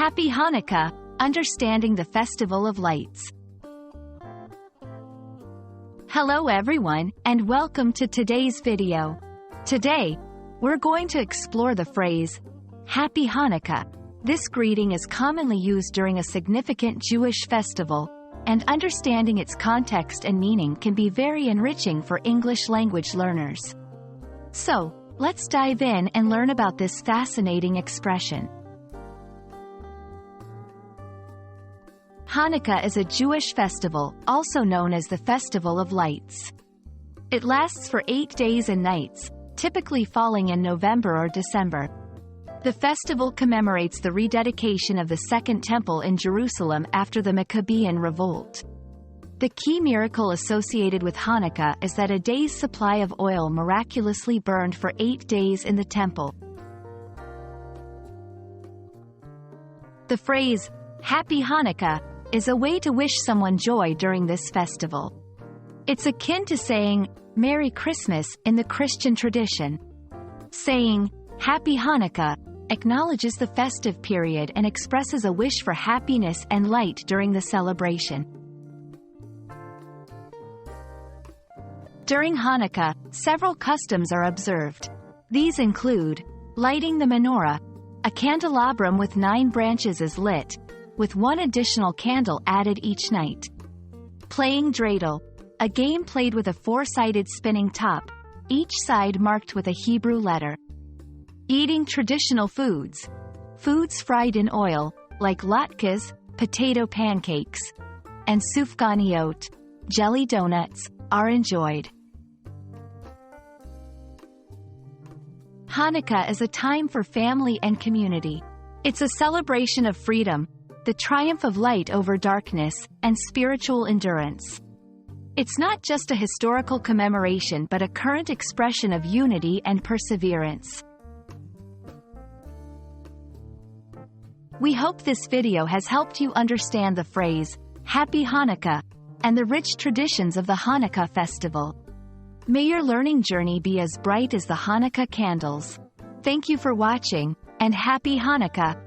Happy Hanukkah, understanding the festival of lights. Hello everyone, and welcome to today's video. Today, we're going to explore the phrase, Happy Hanukkah. This greeting is commonly used during a significant Jewish festival, and understanding its context and meaning can be very enriching for English language learners. So, let's dive in and learn about this fascinating expression. Hanukkah is a Jewish festival, also known as the Festival of Lights. It lasts for 8 days and nights, typically falling in November or December. The festival commemorates the rededication of the Second Temple in Jerusalem after the Maccabean revolt. The key miracle associated with Hanukkah is that a day's supply of oil miraculously burned for 8 days in the temple. The phrase, Happy Hanukkah, is a way to wish someone joy during this festival. It's akin to saying, Merry Christmas in the Christian tradition. Saying, Happy Hanukkah, acknowledges the festive period and expresses a wish for happiness and light during the celebration. During Hanukkah, several customs are observed. These include lighting the menorah. A candelabrum with 9 branches is lit, with 1 additional candle added each night. Playing dreidel, a game played with a 4-sided spinning top, each side marked with a Hebrew letter. Eating traditional foods. Foods fried in oil, like latkes, potato pancakes, and sufganiyot, jelly donuts, are enjoyed. Hanukkah is a time for family and community. It's a celebration of freedom, the triumph of light over darkness, and spiritual endurance. It's not just a historical commemoration but a current expression of unity and perseverance. We hope this video has helped you understand the phrase, Happy Hanukkah, and the rich traditions of the Hanukkah festival. May your learning journey be as bright as the Hanukkah candles. Thank you for watching, and Happy Hanukkah!